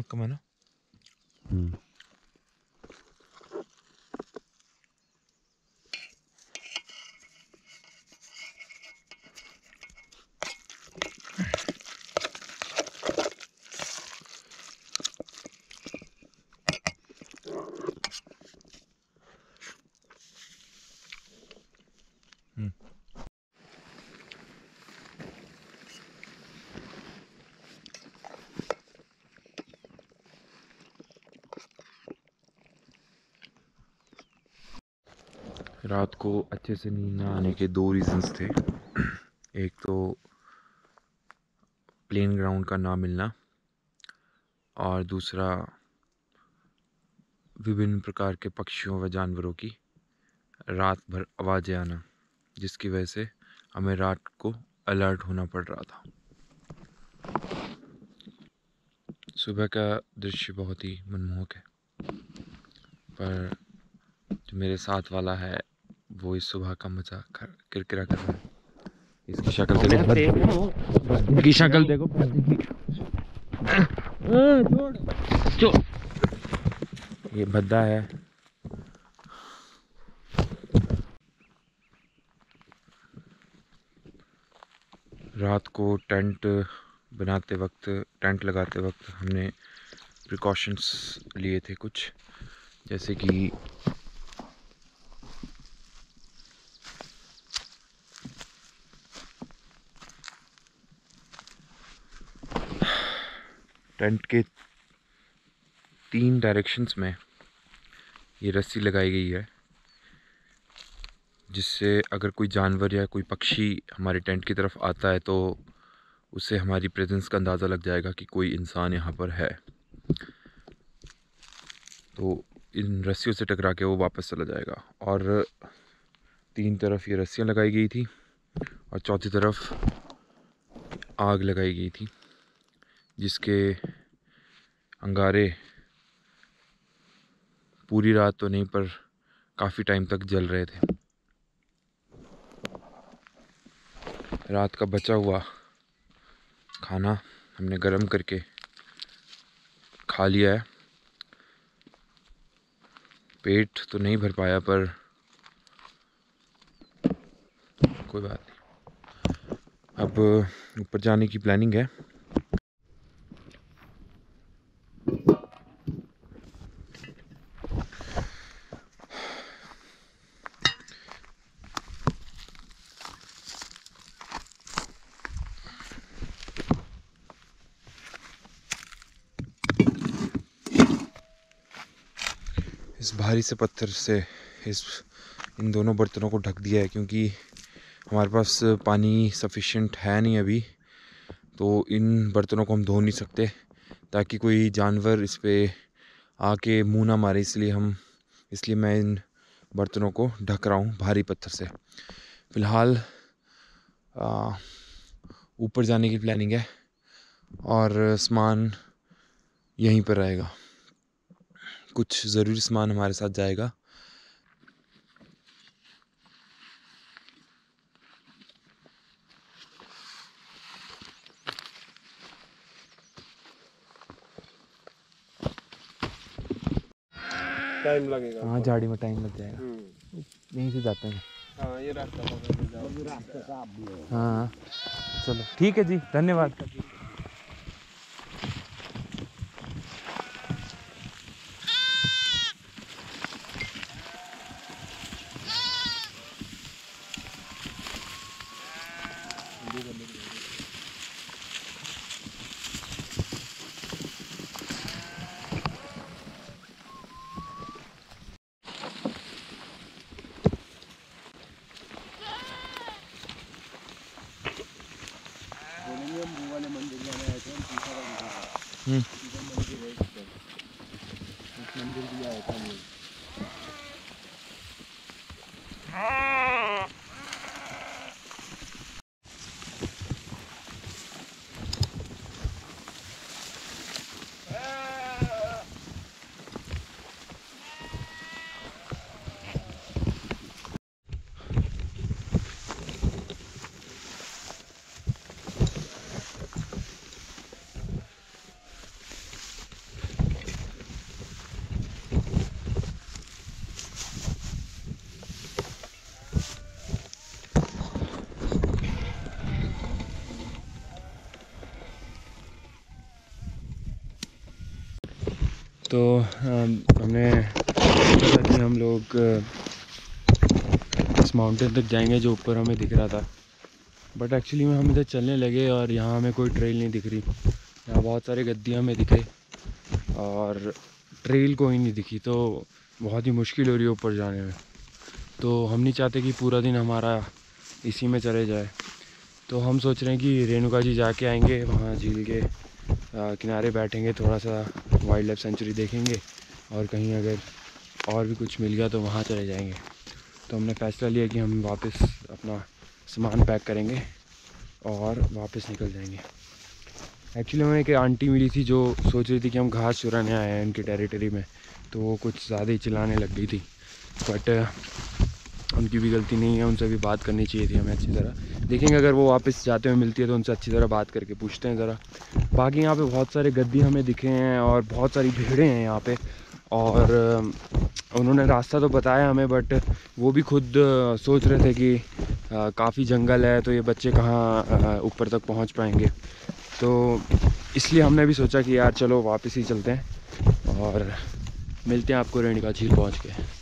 कम है ना। रात को अच्छे से नींद न आने के दो रीज़न्स थे। एक तो प्लेन ग्राउंड का ना मिलना और दूसरा विभिन्न प्रकार के पक्षियों व जानवरों की रात भर आवाज़ें आना, जिसकी वजह से हमें रात को अलर्ट होना पड़ रहा था। सुबह का दृश्य बहुत ही मनमोहक है, पर जो मेरे साथ वाला है वो इस सुबह का मजा किरकिरा कर रहा है। इसकी शक्ल देखो, इसकी शक्ल देखो। ये भद्दा है। रात को टेंट लगाते वक्त हमने प्रिकॉशंस लिए थे कुछ, जैसे कि टेंट के 3 डायरेक्शंस में ये रस्सी लगाई गई है, जिससे अगर कोई जानवर या कोई पक्षी हमारे टेंट की तरफ आता है तो उससे हमारी प्रेजेंस का अंदाज़ा लग जाएगा कि कोई इंसान यहाँ पर है। तो इन रस्सियों से टकरा के वो वापस चला जाएगा। और 3 तरफ ये रस्सियाँ लगाई गई थी और चौथी तरफ आग लगाई गई थी, जिसके अंगारे पूरी रात तो नहीं पर काफ़ी टाइम तक जल रहे थे। रात का बचा हुआ खाना हमने गरम करके खा लिया है। पेट तो नहीं भर पाया, पर कोई बात नहीं। अब ऊपर जाने की प्लानिंग है। इस भारी से पत्थर से इन दोनों बर्तनों को ढक दिया है, क्योंकि हमारे पास पानी सफिशिएंट है नहीं अभी, तो इन बर्तनों को हम धो नहीं सकते ताकि कोई जानवर इस पे आके मुंह ना मारे। इसलिए मैं इन बर्तनों को ढक रहा हूँ भारी पत्थर से। फ़िलहाल ऊपर जाने की प्लानिंग है और सामान यहीं पर रहेगा। कुछ ज़रूरी सामान हमारे साथ जाएगा। टाइम लगेगा। हाँ, झाड़ी में टाइम लग जाएगा। यहीं से जाते हैं। हाँ, ये रास्ता हाँ चलो ठीक है जी, धन्यवाद। मंदिर भी आया था। तो हमने सोचा था कि हम लोग इस माउंटेन तक जाएंगे जो ऊपर हमें दिख रहा था, बट एक्चुअली में हम इधर चलने लगे और यहाँ हमें कोई ट्रेल नहीं दिख रही। यहाँ बहुत सारे गद्दे हमें दिखे और ट्रेल कोई नहीं दिखी, तो बहुत ही मुश्किल हो रही है ऊपर जाने में। तो हम नहीं चाहते कि पूरा दिन हमारा इसी में चले जाए, तो हम सोच रहे हैं कि रेणुका जी जाके आएंगे, वहाँ झील के किनारे बैठेंगे, थोड़ा सा वाइल्ड लाइफ सेंचुरी देखेंगे और कहीं अगर और भी कुछ मिल गया तो वहाँ चले जाएंगे। तो हमने फ़ैसला लिया कि हम वापस अपना सामान पैक करेंगे और वापस निकल जाएंगे। एक्चुअली हमें एक आंटी मिली थी जो सोच रही थी कि हम घास चुराने आए हैं इनकी टेरिटरी में, तो वो कुछ ज़्यादा ही चिल्लाने लग गई थी, बट उनकी भी गलती नहीं है, उनसे भी बात करनी चाहिए थी हमें अच्छी तरह। देखेंगे अगर वो वापस जाते हुए मिलती है तो उनसे अच्छी तरह बात करके पूछते हैं ज़रा। बाकी यहाँ पे बहुत सारे गद्दी हमें दिखे हैं और बहुत सारी भीड़ें हैं यहाँ पे, और उन्होंने रास्ता तो बताया हमें, बट वो भी खुद सोच रहे थे कि काफ़ी जंगल है तो ये बच्चे कहाँ ऊपर तक पहुँच पाएंगे। तो इसलिए हमने भी सोचा कि यार चलो वापस ही चलते हैं और मिलते हैं आपको रेणुका झील पहुँच के।